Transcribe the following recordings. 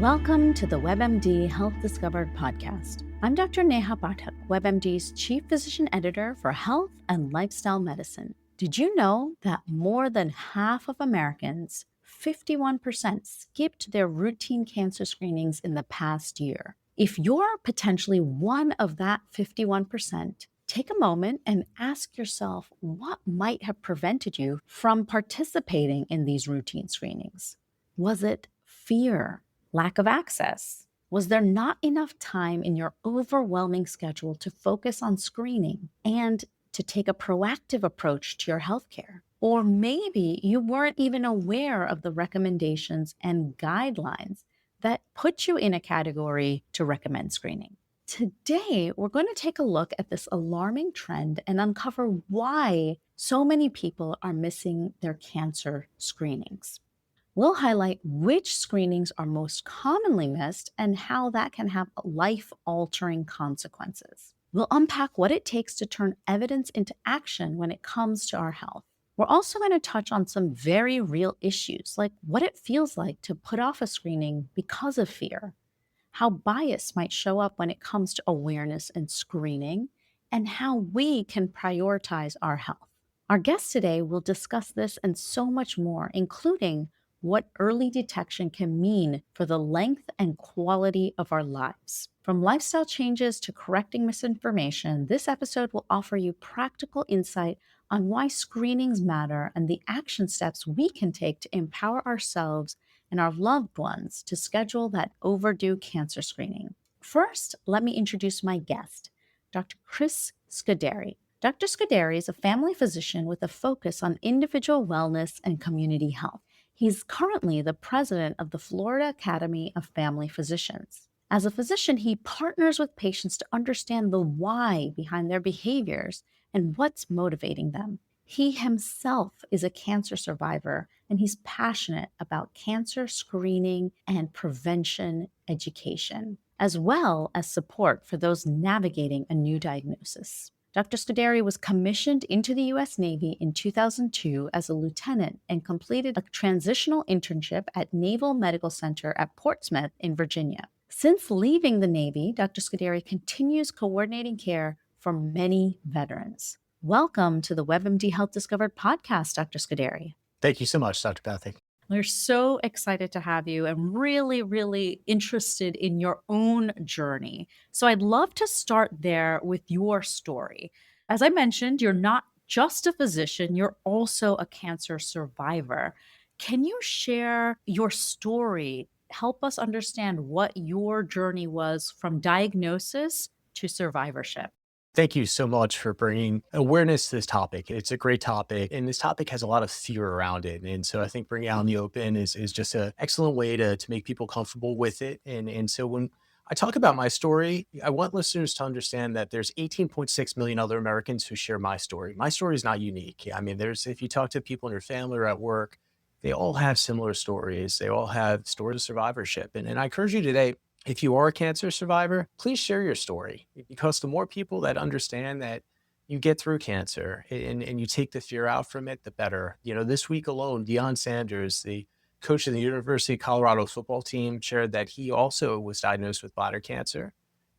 Welcome to the WebMD Health Discovered podcast. I'm Dr. Neha Pathak, WebMD's Chief Physician Editor for Health and Lifestyle Medicine. Did you know that more than half of Americans, 51%, skipped their routine cancer screenings in the past year? If you're potentially one of that 51%, take a moment and ask yourself what might have prevented you from participating in these routine screenings. Was it fear? Lack of access? Was there not enough time in your overwhelming schedule to focus on screening and to take a proactive approach to your healthcare? Or maybe you weren't even aware of the recommendations and guidelines that put you in a category to recommend screening. Today, we're going to take a look at this alarming trend and uncover why so many people are missing their cancer screenings. We'll highlight which screenings are most commonly missed and how that can have life-altering consequences. We'll unpack what it takes to turn evidence into action when it comes to our health. We're also going to touch on some very real issues, like what it feels like to put off a screening because of fear, how bias might show up when it comes to awareness and screening, and how we can prioritize our health. Our guest today will discuss this and so much more, including what early detection can mean for the length and quality of our lives. From lifestyle changes to correcting misinformation, this episode will offer you practical insight on why screenings matter and the action steps we can take to empower ourselves and our loved ones to schedule that overdue cancer screening. First, let me introduce my guest, Dr. Chris Scuderi. Dr. Scuderi is a family physician with a focus on individual wellness and community health. He's currently the president of the Florida Academy of Family Physicians. As a physician, he partners with patients to understand the why behind their behaviors and what's motivating them. He himself is a cancer survivor, and he's passionate about cancer screening and prevention education, as well as support for those navigating a new diagnosis. Dr. Scuderi was commissioned into the U.S. Navy in 2002 as a lieutenant and completed a transitional internship at Naval Medical Center at Portsmouth in Virginia. Since leaving the Navy, Dr. Scuderi continues coordinating care for many veterans. Welcome to the WebMD Health Discovered podcast, Dr. Scuderi. Thank you so much, Dr. Pathak. We're so excited to have you and really interested in your own journey. So I'd love to start there with your story. As I mentioned, you're not just a physician, you're also a cancer survivor. Can you share your story? Help us understand what your journey was from diagnosis to survivorship. Thank you so much for bringing awareness to this topic. It's a great topic, and this topic has a lot of fear around it. And so I think bringing it out in the open is just an excellent way to make people comfortable with it. And so when I talk about my story, I want listeners to understand that there's 18.6 million other Americans who share my story. My story is not unique. I mean, if you talk to people in your family or at work, they all have similar stories. They all have stories of survivorship. And I encourage you today, if you are a cancer survivor, please share your story, because the more people that understand that you get through cancer and you take the fear out from it, the better. You know, this week alone, Deion Sanders, the coach of the University of Colorado football team, shared that he also was diagnosed with bladder cancer,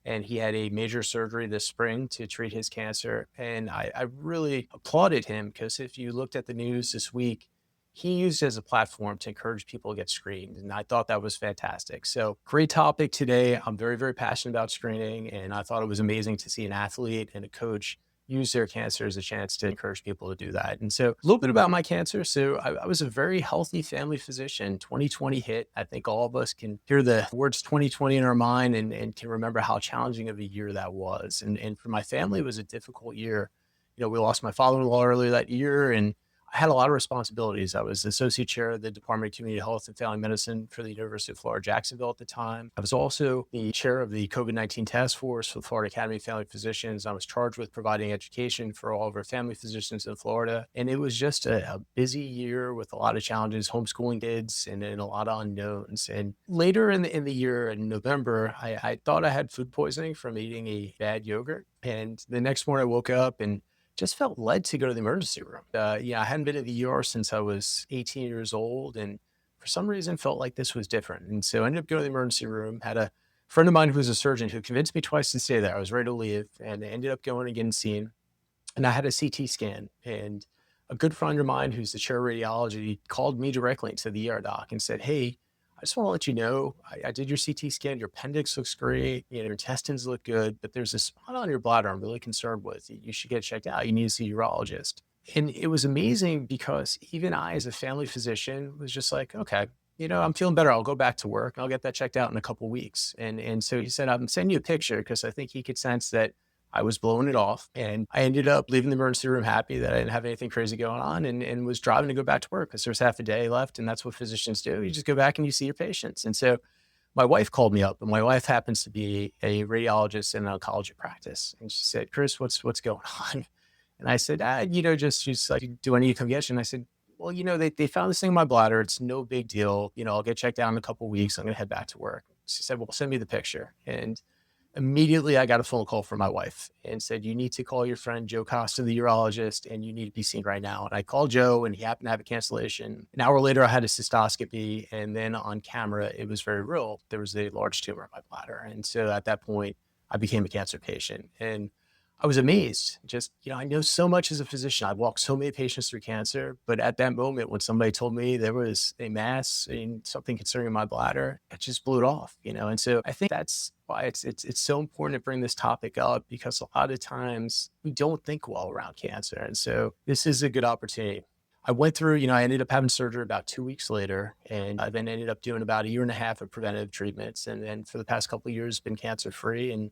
and he had a major surgery this spring to treat his cancer. And I really applauded him, because if you looked at the news this week, he used it as a platform to encourage people to get screened. And I thought that was fantastic. So great topic today. I'm very passionate about screening. And I thought it was amazing to see an athlete and a coach use their cancer as a chance to encourage people to do that. And so a little bit about my cancer. So I was a very healthy family physician. 2020 hit. I think all of us can hear the words 2020 in our mind and can remember how challenging of a year that was. And for my family, it was a difficult year. You know, we lost my father-in-law earlier that year, and I had a lot of responsibilities. I was associate chair of the Department of Community Health and Family Medicine for the University of Florida, Jacksonville at the time. I was also the chair of the COVID-19 task force for the Florida Academy of Family Physicians. I was charged with providing education for all of our family physicians in Florida. And it was just a busy year with a lot of challenges, homeschooling kids and a lot of unknowns. And later in the year, in November, I thought I had food poisoning from eating a bad yogurt. And the next morning I woke up and just felt led to go to the emergency room. I hadn't been in the ER since I was 18 years old. And for some reason felt like this was different. And so I ended up going to the emergency room, had a friend of mine who was a surgeon who convinced me twice to stay there. I was ready to leave and ended up going and getting seen. And I had a CT scan, and a good friend of mine who's the chair of radiology called me directly into the ER doc and said, "Hey, I just want to let you know I did your CT scan. Your appendix looks great. You know, your intestines look good, but there's a spot on your bladder I'm really concerned with. You should get checked out. You need to see a urologist." And it was amazing because even I, as a family physician, was just like, "Okay, you know, I'm feeling better. I'll go back to work and I'll get that checked out in a couple weeks." And so he said, "I'm sending you a picture because I think he could sense that I was blowing it off." And I ended up leaving the emergency room happy that I didn't have anything crazy going on, and was driving to go back to work because there's half a day left. And that's what physicians do. You just go back and you see your patients. And so my wife called me up, and my wife happens to be a radiologist in an oncology practice. And she said, "Chris, what's going on?" And I said, you know, just she's like, "Do I need to come get you?" And I said, "Well, you know, they found this thing in my bladder. It's no big deal. You know, I'll get checked out in a couple of weeks. I'm going to head back to work." She said, "Well, send me the picture." And immediately I got a phone call from my wife and said, "You need to call your friend Joe Costa, the urologist, and you need to be seen right now." And I called Joe, and he happened to have a cancellation. An hour later, I had a cystoscopy, and then on camera, it was very real. There was a large tumor in my bladder. And so at that point, I became a cancer patient. And I was amazed. Just, you know, I know so much as a physician. I've walked so many patients through cancer, but at that moment when somebody told me there was a mass and something concerning my bladder, it just blew it off, you know. And so I think that's why it's so important to bring this topic up, because a lot of times we don't think well around cancer. And so this is a good opportunity. I went through, you know, I ended up having surgery about 2 weeks later, and I then ended up doing about a year and a half of preventive treatments. And then for the past couple of years, been cancer free. And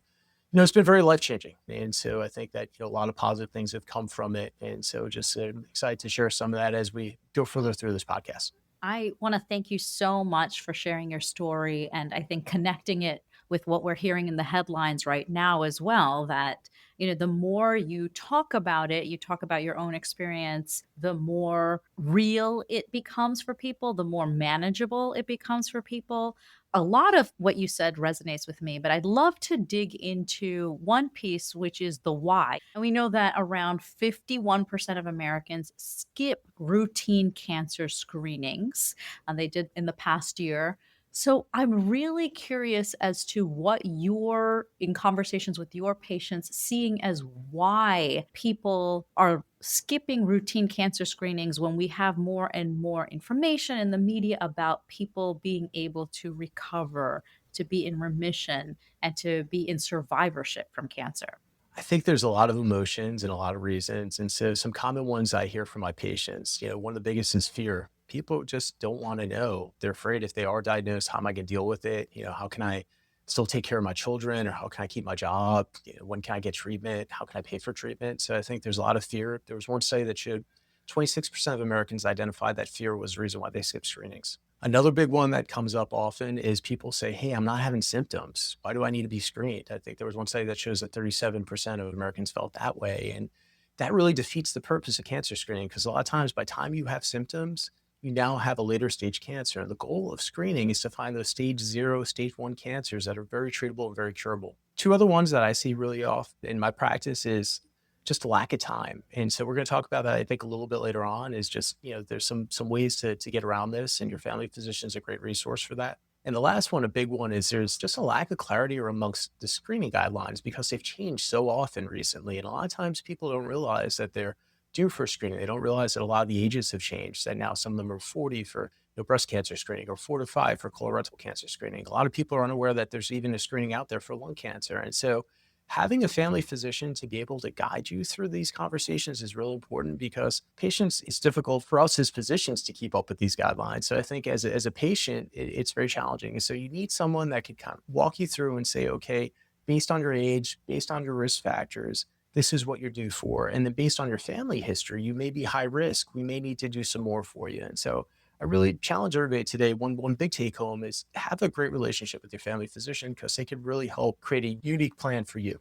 you know, it's been very life changing. And so I think that, you know, a lot of positive things have come from it. And so just excited to share some of that as we go further through this podcast. I want to thank you so much for sharing your story. And I think connecting it with what we're hearing in the headlines right now as well, that, the more you talk about it, you talk about your own experience, the more real it becomes for people, the more manageable it becomes for people. A lot of what you said resonates with me, but I'd love to dig into one piece, which is the why. And we know that around 51% of Americans skip routine cancer screenings, and they did in the past year. So I'm really curious as to what you're in conversations with your patients seeing as why people are skipping routine cancer screenings when we have more and more information in the media about people being able to recover, to be in remission, and to be in survivorship from cancer. I think there's a lot of emotions and a lot of reasons. And so some common ones I hear from my patients, you know, one of the biggest is fear. People just don't want to know. They're afraid if they are diagnosed, how am I going to deal with it? You know, how can I still take care of my children, or how can I keep my job? You know, when can I get treatment? How can I pay for treatment? So I think there's a lot of fear. There was one study that showed 26% of Americans identified that fear was the reason why they skip screenings. Another big one that comes up often is people say, "Hey, I'm not having symptoms. Why do I need to be screened?" I think there was one study that shows that 37% of Americans felt that way. And that really defeats the purpose of cancer screening, because a lot of times by the time you have symptoms, you now have a later stage cancer. And the goal of screening is to find those stage zero, stage one cancers that are very treatable and very curable. Two other ones that I see really off in my practice is just lack of time. And so we're going to talk about that, I think, a little bit later on. Is just, you know, there's some ways to get around this, and your family physician is a great resource for that. And the last one, a big one, is there's just a lack of clarity amongst the screening guidelines, because they've changed so often recently. And a lot of times people don't realize that they're due for screening. They don't realize that a lot of the ages have changed, that now some of them are 40 for, you know, breast cancer screening, or 4 to 5 for colorectal cancer screening. A lot of people are unaware that there's even a screening out there for lung cancer. And so having a family physician to be able to guide you through these conversations is really important, because patients, it's difficult for us as physicians to keep up with these guidelines. So I think as a patient, it's very challenging. And so you need someone that could kind of walk you through and say, "Okay, based on your age, based on your risk factors, this is what you're due for. And then based on your family history, you may be high risk. We may need to do some more for you." And so I really challenge everybody today. One big take home is have a great relationship with your family physician, because they can really help create a unique plan for you.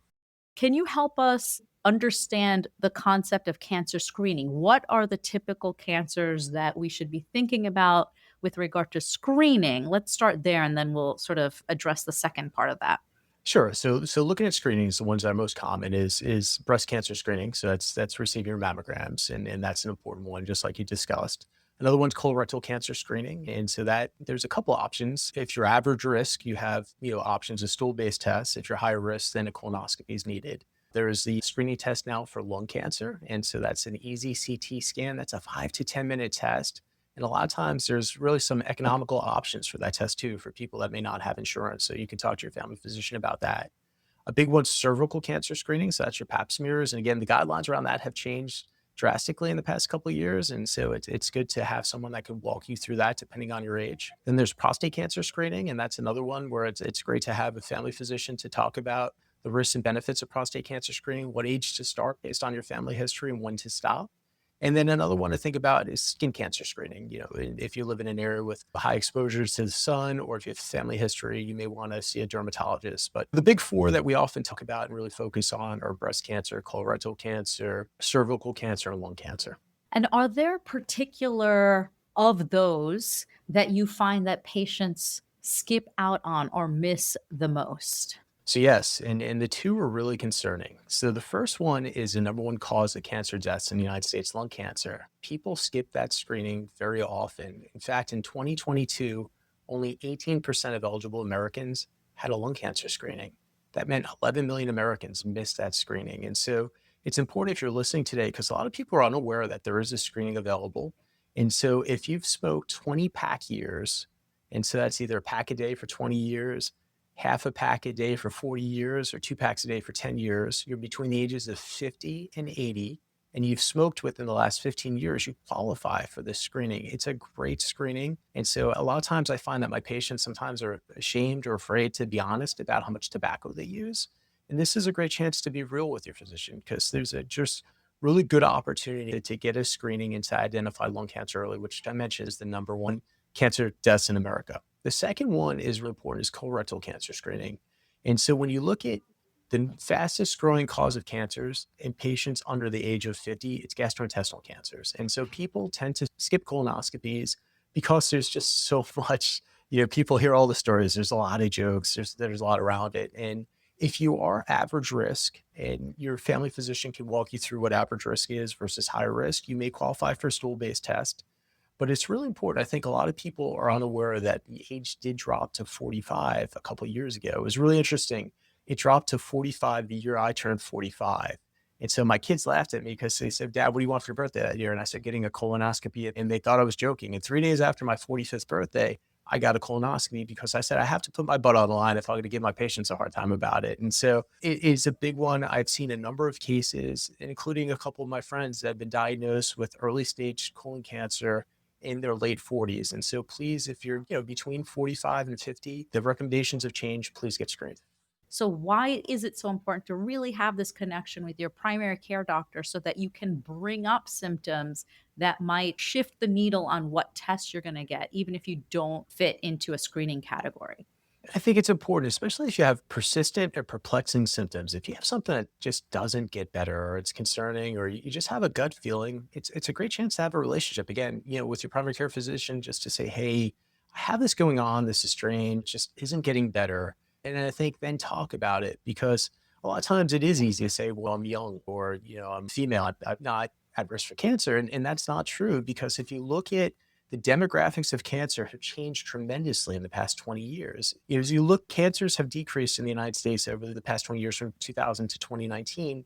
Can you help us understand the concept of cancer screening? What are the typical cancers that we should be thinking about with regard to screening? Let's start there, and then we'll sort of address the second part of that. Sure. So looking at screenings, the ones that are most common is breast cancer screening. So that's receiving your mammograms, and that's an important one, just like you discussed. Another one's colorectal cancer screening. And so that there's a couple options. If you're average risk, you have, options of stool-based tests. If you're high risk, then a colonoscopy is needed. There is the screening test now for lung cancer. And so that's an easy CT scan. That's a 5 to 10 minute test. And a lot of times there's really some economical options for that test too, for people that may not have insurance. So you can talk to your family physician about that. A big one's cervical cancer screening. So that's your pap smears. And again, the guidelines around that have changed drastically in the past couple of years. And so it's good to have someone that can walk you through that depending on your age. Then there's prostate cancer screening. And that's another one where it's great to have a family physician to talk about the risks and benefits of prostate cancer screening, what age to start based on your family history and when to stop. And then another one to think about is skin cancer screening. If you live in an area with high exposures to the sun, or if you have family history, you may want to see a dermatologist. But the big four that we often talk about and really focus on are breast cancer, colorectal cancer, cervical cancer, and lung cancer. And are there particular of those that you find that patients skip out on or miss the most? So yes, and the two are really concerning. So the first one is the number one cause of cancer deaths in the United States, lung cancer. People skip that screening very often. In fact, in 2022, only 18% of eligible Americans had a lung cancer screening. That meant 11 million Americans missed that screening. And so it's important if you're listening today, because a lot of people are unaware that there is a screening available. And so if you've smoked 20 pack years, and so that's either a pack a day for 20 years, half a pack a day for 40 years, or 2 packs a day for 10 years, you're between the ages of 50 and 80, and you've smoked within the last 15 years, you qualify for this screening. It's a great screening. And so a lot of times I find that my patients sometimes are ashamed or afraid to be honest about how much tobacco they use. And this is a great chance to be real with your physician, because there's a just really good opportunity to get a screening and to identify lung cancer early, which I mentioned is the number one cancer deaths in America. The second one is really important, is colorectal cancer screening. And so when you look at the fastest growing cause of cancers in patients under the age of 50, it's gastrointestinal cancers. And so people tend to skip colonoscopies because there's just so much, people hear all the stories. There's a lot of jokes. There's a lot around it. And if you are average risk and your family physician can walk you through what average risk is versus high risk, you may qualify for a stool-based test. But it's really important. I think a lot of people are unaware that the age did drop to 45 a couple of years ago. It was really interesting. It dropped to 45 the year I turned 45. And so my kids laughed at me because they said, "Dad, what do you want for your birthday that year?" And I said, "Getting a colonoscopy." And they thought I was joking. And 3 days after my 45th birthday, I got a colonoscopy because I said, I have to put my butt on the line if I'm going to give my patients a hard time about it. And so it is a big one. I've seen a number of cases, including a couple of my friends that have been diagnosed with early stage colon cancer in their late 40s. And so please, if you're, between 45 and 50, the recommendations have changed. Please get screened. So, why is it so important to really have this connection with your primary care doctor so that you can bring up symptoms that might shift the needle on what tests you're going to get, even if you don't fit into a screening category? I think it's important, especially if you have persistent or perplexing symptoms. If you have something that just doesn't get better, or it's concerning, or you just have a gut feeling, it's a great chance to have a relationship again, with your primary care physician, just to say, "Hey, I have this going on. This is strange. Just isn't getting better." And I think then talk about it, because a lot of times it is easy to say, "Well, I'm young," or "I'm female. I'm not at risk for cancer," and that's not true, because if you look at the demographics of cancer have changed tremendously in the past 20 years. As you look, cancers have decreased in the United States over the past 20 years from 2000 to 2019,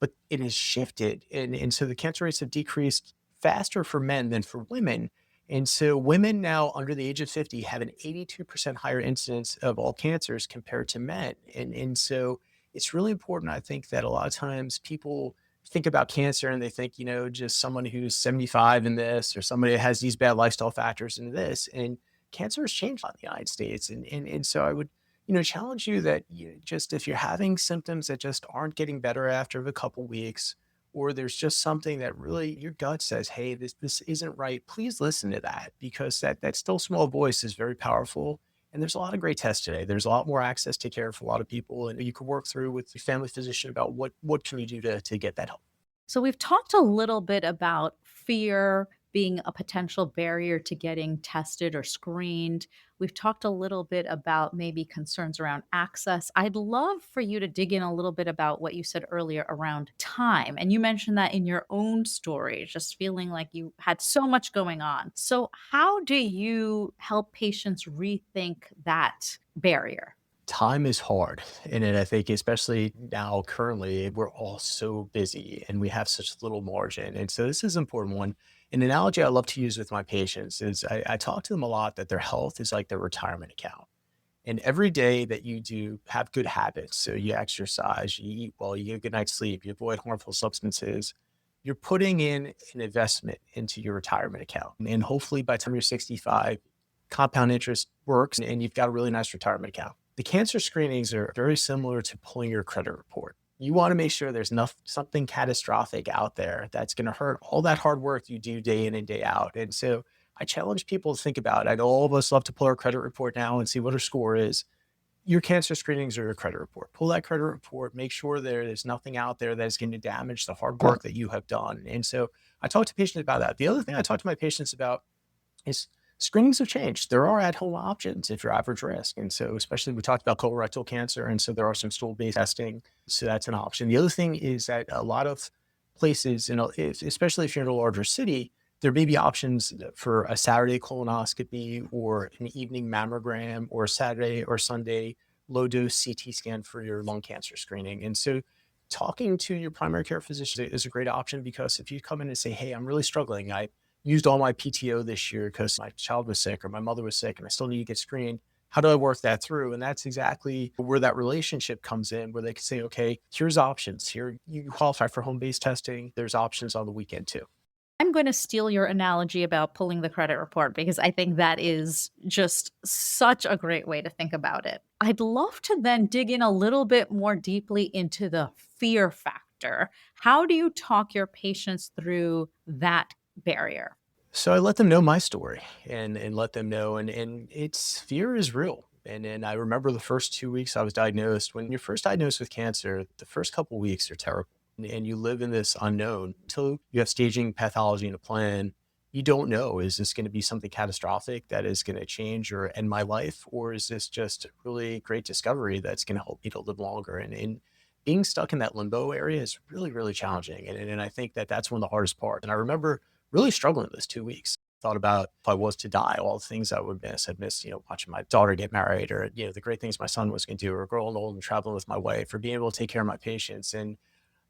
but it has shifted. And so the cancer rates have decreased faster for men than for women. And so women now under the age of 50 have an 82% higher incidence of all cancers compared to men. And so it's really important, I think, that a lot of times people think about cancer and they think, just someone who's 75 in this, or somebody that has these bad lifestyle factors in this. And cancer has changed in the United States. And so I would, challenge you that just if you're having symptoms that just aren't getting better after a couple weeks, or there's just something that really your gut says, "Hey, this isn't right," please listen to that, because that still small voice is very powerful. And there's a lot of great tests today. There's a lot more access to care for a lot of people, and you can work through with your family physician about what can you do to get that help. So, we've talked a little bit about fear being a potential barrier to getting tested or screened. We've talked a little bit about maybe concerns around access. I'd love for you to dig in a little bit about what you said earlier around time. And you mentioned that in your own story, just feeling like you had so much going on. So, how do you help patients rethink that barrier? Time is hard. And I think especially now currently, we're all so busy and we have such little margin. And so this is an important one. An analogy I love to use with my patients is I talk to them a lot that their health is like their retirement account. And every day that you do have good habits, so you exercise, you eat well, you get a good night's sleep, you avoid harmful substances, you're putting in an investment into your retirement account. And hopefully by the time you're 65, compound interest works and you've got a really nice retirement account. The cancer screenings are very similar to pulling your credit report. You want to make sure there's something catastrophic out there that's going to hurt all that hard work you do day in and day out. And so I challenge people to think about it. I know all of us love to pull our credit report now and see what our score is. Your cancer screenings are your credit report. Pull that credit report, make sure there's nothing out there that's going to damage the hard work that you have done. And so I talk to patients about that. The other thing I talk to my patients about is screenings have changed. There are at-home options if you're average risk. And so especially we talked about colorectal cancer. And so there are some stool-based testing. So that's an option. The other thing is that a lot of places, especially if you're in a larger city, there may be options for a Saturday colonoscopy or an evening mammogram or a Saturday or Sunday low dose CT scan for your lung cancer screening. And so talking to your primary care physician is a great option because if you come in and say, hey, I'm really struggling. I used all my PTO this year because my child was sick or my mother was sick and I still need to get screened. How do I work that through? And that's exactly where that relationship comes in, where they can say, okay, here's options. Here, you qualify for home based testing. There's options on the weekend too. I'm going to steal your analogy about pulling the credit report because I think that is just such a great way to think about it. I'd love to then dig in a little bit more deeply into the fear factor. How do you talk your patients through that barrier? So I let them know my story and let them know and it's fear is real. And I remember the first 2 weeks I was diagnosed. When you're first diagnosed with cancer, the first couple weeks are terrible. And you live in this unknown until you have staging pathology and a plan. You don't know, is this going to be something catastrophic that is going to change or end my life? Or is this just a really great discovery that's going to help me to live longer? And being stuck in that limbo area is really, really challenging. And I think that that's one of the hardest parts. And I remember really struggling those 2 weeks. Thought about if I was to die, all the things I would miss. I'd miss, watching my daughter get married or, the great things my son was going to do or growing old and traveling with my wife or being able to take care of my patients. And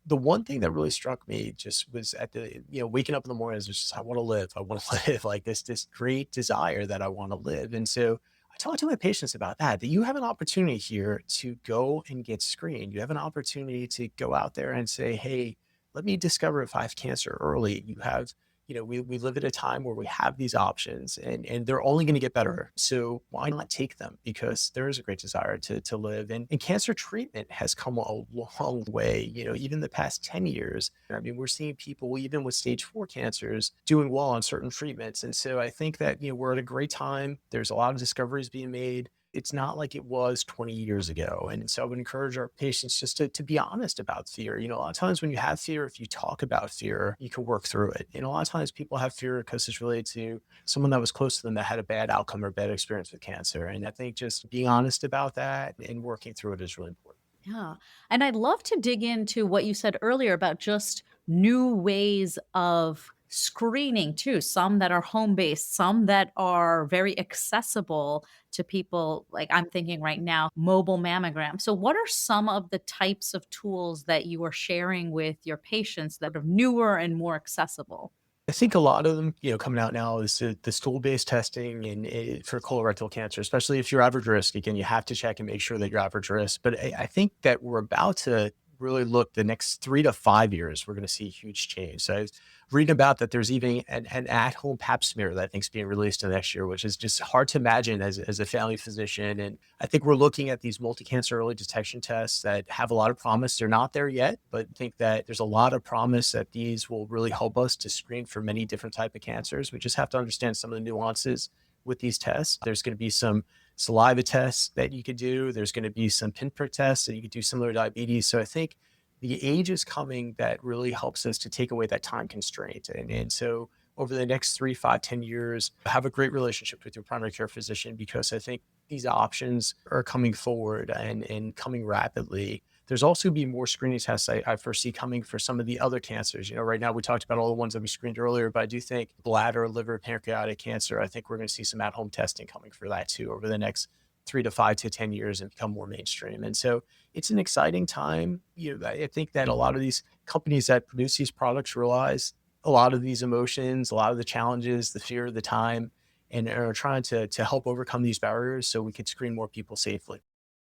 the one thing that really struck me just was at the, waking up in the morning is just, I want to live. I want to live like this great desire that I want to live. And so I talk to my patients about that you have an opportunity here to go and get screened. You have an opportunity to go out there and say, hey, let me discover if I have cancer early. You have, we live at a time where we have these options and they're only going to get better. So why not take them? Because there is a great desire to live. And cancer treatment has come a long way, even the past 10 years. I mean, we're seeing people, even with stage 4 cancers, doing well on certain treatments. And so I think that, we're at a great time. There's a lot of discoveries being made. It's not like it was 20 years ago. And so I would encourage our patients just to be honest about fear. A lot of times when you have fear, if you talk about fear, you can work through it. And a lot of times people have fear because it's related to someone that was close to them that had a bad outcome or bad experience with cancer. And I think just being honest about that and working through it is really important. Yeah. And I'd love to dig into what you said earlier about just new ways of screening too. Some that are home based, some that are very accessible to people. Like I'm thinking right now, mobile mammogram. So, what are some of the types of tools that you are sharing with your patients that are newer and more accessible? I think a lot of them, coming out now is the stool-based testing and for colorectal cancer, especially if you're average risk. Again, you have to check and make sure that you're average risk. But I think that we're about to really look the next 3 to 5 years, we're going to see a huge change. So I was reading about that there's even an at-home pap smear that I think is being released in the next year, which is just hard to imagine as a family physician. And I think we're looking at these multi-cancer early detection tests that have a lot of promise. They're not there yet, but I think that there's a lot of promise that these will really help us to screen for many different type of cancers. We just have to understand some of the nuances with these tests. There's going to be some saliva tests that you could do. There's going to be some pinprick tests that you could do similar to diabetes. So I think the age is coming that really helps us to take away that time constraint. And so over the next 3, 5, 10 years, have a great relationship with your primary care physician, because I think these options are coming forward and coming rapidly. There's also be more screening tests I foresee coming for some of the other cancers. Right now we talked about all the ones that we screened earlier, but I do think bladder, liver, pancreatic cancer, I think we're going to see some at-home testing coming for that too over the next 3 to 5 to 10 years and become more mainstream. And so it's an exciting time. I think that a lot of these companies that produce these products realize a lot of these emotions, a lot of the challenges, the fear, the time, and are trying to help overcome these barriers so we could screen more people safely.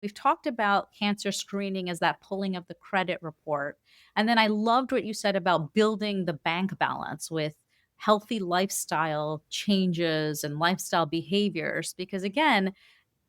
We've talked about cancer screening as that pulling of the credit report. And then I loved what you said about building the bank balance with healthy lifestyle changes and lifestyle behaviors. Because again,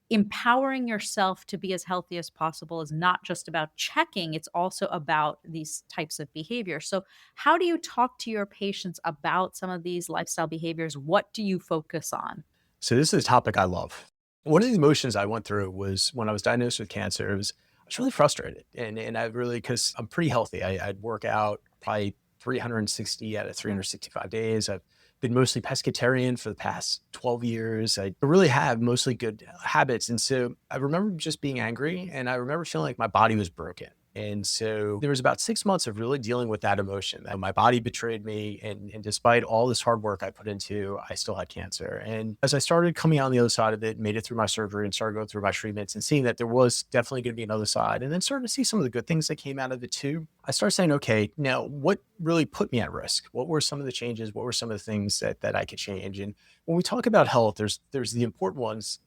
empowering yourself to be as healthy as possible is not just about checking, it's also about these types of behaviors. So, how do you talk to your patients about some of these lifestyle behaviors? What do you focus on? So this is a topic I love. One of the emotions I went through was when I was diagnosed with cancer. I was really frustrated, and I really, because I'm pretty healthy. I'd work out probably 360 out of 365 days. I've been mostly pescatarian for the past 12 years. I really have mostly good habits, and so I remember just being angry, and I remember feeling like my body was broken. And so there was about 6 months of really dealing with that emotion that my body betrayed me. And despite all this hard work I put into, I still had cancer. And as I started coming out on the other side of it, made it through my surgery and started going through my treatments and seeing that there was definitely going to be another side, and then starting to see some of the good things that came out of it too, I started saying, okay, now what really put me at risk? What were some of the changes? What were some of the things that I could change? And when we talk about health, there's the important ones.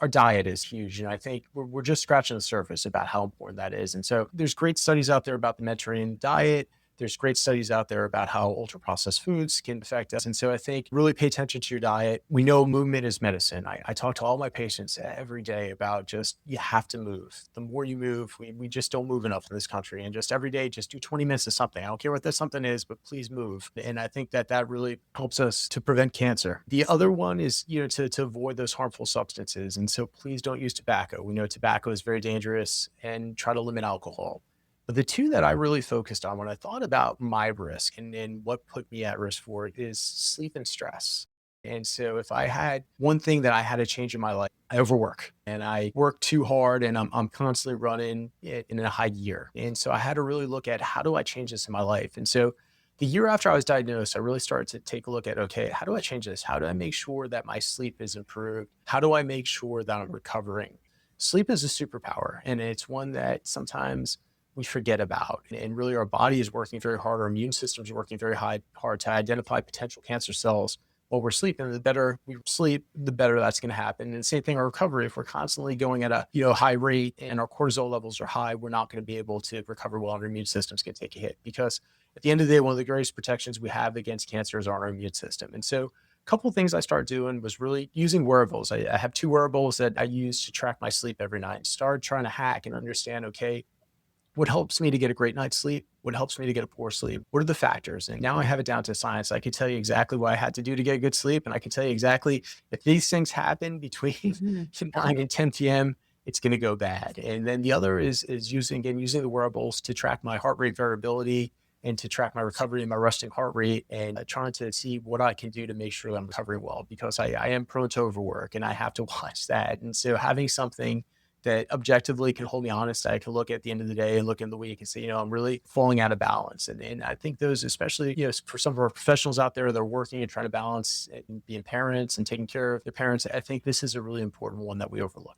Our diet is huge. And I think we're just scratching the surface about how important that is. And so there's great studies out there about the Mediterranean diet. There's great studies out there about how ultra processed foods can affect us. And so I think really pay attention to your diet. We know movement is medicine. I talk to all my patients every day about just, you have to move. The more you move, we just don't move enough in this country. And just every day, just do 20 minutes of something. I don't care what that something is, but please move. And I think that really helps us to prevent cancer. The other one is, to avoid those harmful substances. And so please don't use tobacco. We know tobacco is very dangerous, and try to limit alcohol. But the two that I really focused on when I thought about my risk and what put me at risk for it is sleep and stress. And so if I had one thing that I had to change in my life, I overwork and I work too hard, and I'm constantly running it in a high gear. And so I had to really look at, how do I change this in my life? And so the year after I was diagnosed, I really started to take a look at, okay, how do I change this? How do I make sure that my sleep is improved? How do I make sure that I'm recovering? Sleep is a superpower, and it's one that sometimes we forget about. And really, our body is working very hard. Our immune system is working very hard to identify potential cancer cells while we're sleeping. The better we sleep, the better that's going to happen. And the same thing, our recovery. If we're constantly going at a high rate and our cortisol levels are high, we're not going to be able to recover well. Our immune system's going to take a hit, because at the end of the day, one of the greatest protections we have against cancer is our immune system. And so a couple of things I started doing was really using wearables. I have two wearables that I use to track my sleep every night. Started trying to hack and understand, okay, what helps me to get a great night's sleep? What helps me to get a poor sleep? What are the factors? And now I have it down to science. I can tell you exactly what I had to do to get good sleep. And I can tell you exactly, if these things happen between Mhm. 9 and 10 p.m., it's going to go bad. And then the other is using the wearables to track my heart rate variability and to track my recovery and my resting heart rate, and trying to see what I can do to make sure that I'm recovering well, because I am prone to overwork and I have to watch that. And so having something that objectively can hold me honest, I can look at the end of the day and look in the week and say, I'm really falling out of balance. And I think those, especially, for some of our professionals out there that are working and trying to balance and being parents and taking care of their parents, I think this is a really important one that we overlook.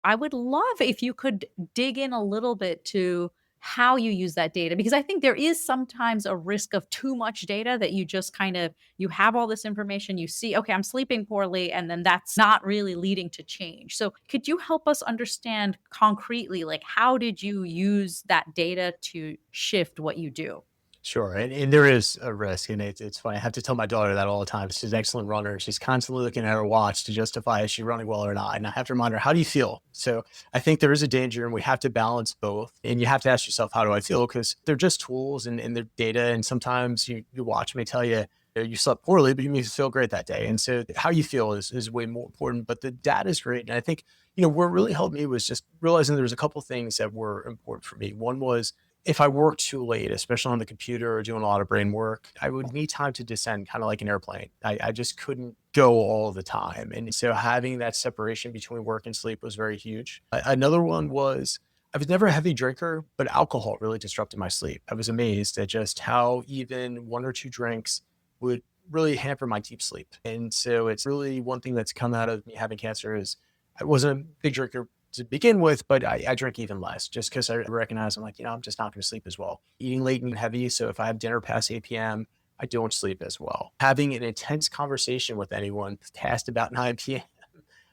I would love if you could dig in a little bit to how you use that data, because I think there is sometimes a risk of too much data that you just kind of you have all this information, you see, okay, I'm sleeping poorly, and then that's not really leading to change. So, could you help us understand concretely, like, how did you use that data to shift what you do? Sure. And there is a risk. And it's funny. I have to tell my daughter that all the time. She's an excellent runner. She's constantly looking at her watch to justify, is she running well or not? And I have to remind her, how do you feel? So I think there is a danger, and we have to balance both. And you have to ask yourself, how do I feel? Because they're just tools, and they're data. And sometimes your watch may tell you, you slept poorly, but you may feel great that day. And so how you feel is way more important. But the data is great. And I think, what really helped me was just realizing there was a couple things that were important for me. One was if I worked too late, especially on the computer or doing a lot of brain work, I would need time to descend, kind of like an airplane. I just couldn't go all the time. And so having that separation between work and sleep was very huge. Another one was I was never a heavy drinker, but alcohol really disrupted my sleep. I was amazed at just how even one or two drinks would really hamper my deep sleep. And so it's really one thing that's come out of me having cancer is I wasn't a big drinker to begin with, but I drink even less just because I recognize I'm like, I'm just not going to sleep as well. Eating late and heavy. So if I have dinner past 8 p.m., I don't sleep as well. Having an intense conversation with anyone past about 9 p.m.,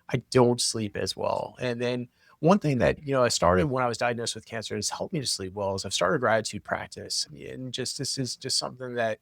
I don't sleep as well. And then one thing that, I started when I was diagnosed with cancer has helped me to sleep well is I've started gratitude practice. And just this is just something that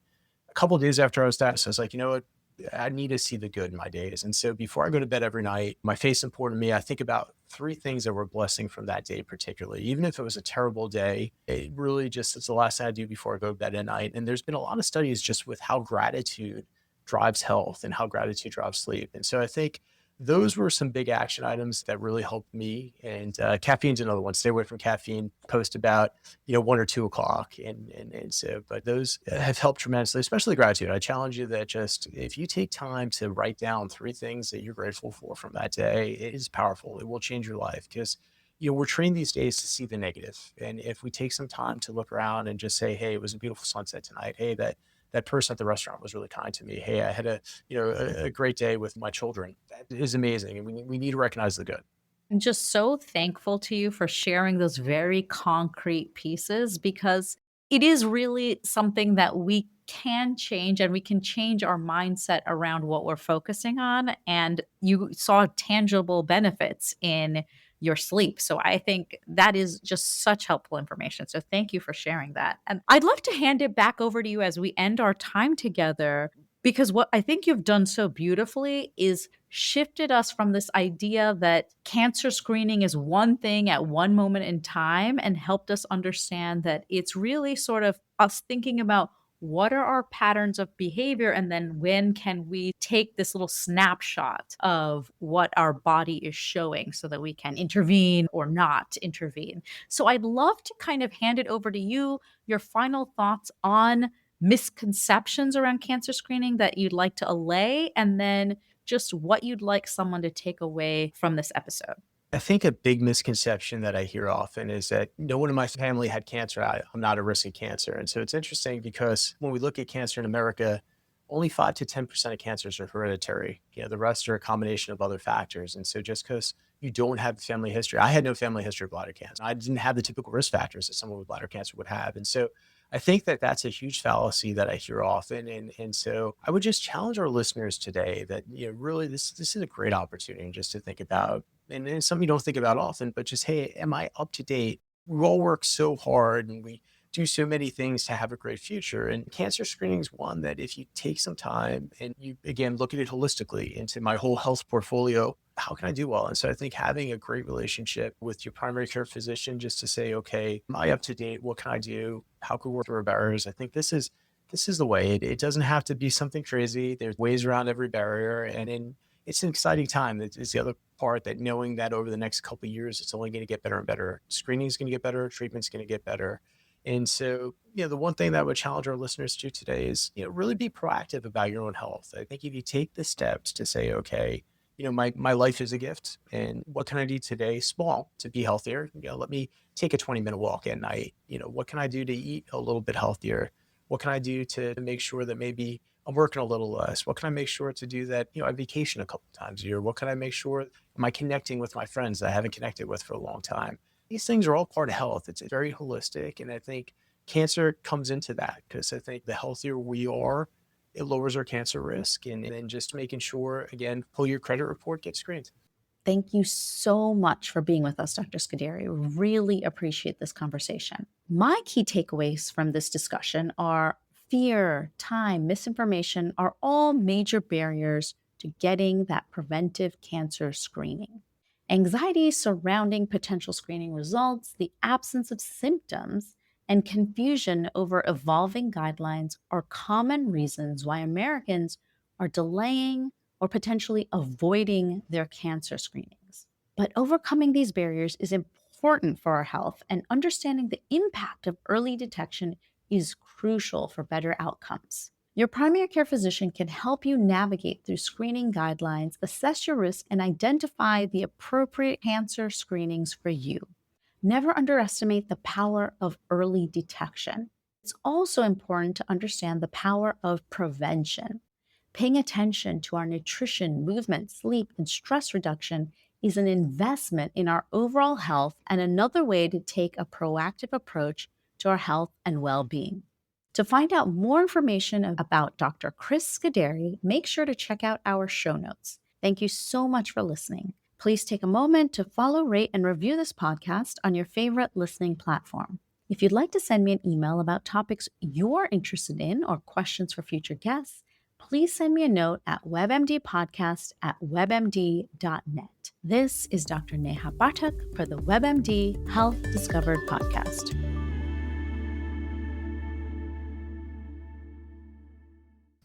a couple of days after I was diagnosed, I was like, you know what? I need to see the good in my days. And so before I go to bed every night, my faith's important to me. I think about three things that were a blessing from that day, particularly. Even if it was a terrible day, it really just it's the last thing I do before I go to bed at night. And there's been a lot of studies just with how gratitude drives health and how gratitude drives sleep. And so I think those were some big action items that really helped me. And caffeine's another one. Stay away from caffeine. Post about 1 or 2 o'clock, and so, but those have helped tremendously, especially gratitude. I challenge you that just if you take time to write down three things that you're grateful for from that day, it is powerful. It will change your life because we're trained these days to see the negative, and if we take some time to look around and just say, "Hey, it was a beautiful sunset tonight. Hey, that person at the restaurant was really kind to me. Hey, I had a great day with my children." That is amazing, and we need to recognize the good. I'm just so thankful to you for sharing those very concrete pieces because it is really something that we can change and we can change our mindset around what we're focusing on. And you saw tangible benefits in your sleep. So I think that is just such helpful information. So thank you for sharing that. And I'd love to hand it back over to you as we end our time together because what I think you've done so beautifully is shifted us from this idea that cancer screening is one thing at one moment in time and helped us understand that it's really sort of us thinking about what are our patterns of behavior and then when can we take this little snapshot of what our body is showing so that we can intervene or not intervene. So I'd love to kind of hand it over to you, your final thoughts on misconceptions around cancer screening that you'd like to allay, and then just what you'd like someone to take away from this episode. I think a big misconception that I hear often is that no one in my family had cancer. I'm not at risk of cancer. And so it's interesting because when we look at cancer in America, only 5 to 10% of cancers are hereditary. The rest are a combination of other factors. And so just because you don't have family history, I had no family history of bladder cancer. I didn't have the typical risk factors that someone with bladder cancer would have. And so I think that that's a huge fallacy that I hear often. And so I would just challenge our listeners today that, really this is a great opportunity just to think about and it's something you don't think about often, but just, hey, am I up to date? We all work so hard and we do so many things to have a great future. And cancer screening is one that if you take some time and you, again, look at it holistically into my whole health portfolio, how can I do well? And so I think having a great relationship with your primary care physician just to say, okay, am I up to date? What can I do? How can we work through our barriers? I think this is the way. It doesn't have to be something crazy. There's ways around every barrier. It's an exciting time. It's the other part that knowing that over the next couple of years, it's only going to get better and better. Screening is going to get better. Treatment's going to get better. And so, the one thing that I would challenge our listeners to today is, really be proactive about your own health. I think if you take the steps to say, okay, my life is a gift and what can I do today small to be healthier? Let me take a 20-minute walk at night. What can I do to eat a little bit healthier? What can I do to make sure that maybe I'm working a little less? What can I make sure to do that, I vacation a couple times a year? What can I make sure am I connecting with my friends that I haven't connected with for a long time? These things are all part of health. It's very holistic. And I think cancer comes into that because I think the healthier we are, it lowers our cancer risk. And then just making sure, again, pull your credit report, get screened. Thank you so much for being with us, Dr. Scuderi. Really appreciate this conversation. My key takeaways from this discussion are fear, time, misinformation are all major barriers to getting that preventive cancer screening. Anxiety surrounding potential screening results, the absence of symptoms, and confusion over evolving guidelines are common reasons why Americans are delaying or potentially avoiding their cancer screenings. But overcoming these barriers is important important for our health, and understanding the impact of early detection is crucial for better outcomes. Your primary care physician can help you navigate through screening guidelines, assess your risk, and identify the appropriate cancer screenings for you. Never underestimate the power of early detection. It's also important to understand the power of prevention. Paying attention to our nutrition, movement, sleep, and stress reduction is an investment in our overall health and another way to take a proactive approach to our health and well being. To find out more information about Dr. Chris Scuderi, make sure to check out our show notes. Thank you so much for listening. Please take a moment to follow, rate, and review this podcast on your favorite listening platform. If you'd like to send me an email about topics you're interested in or questions for future guests, please send me a note at webmdpodcast@webmd.net. This is Dr. Neha Pathak for the WebMD Health Discovered podcast.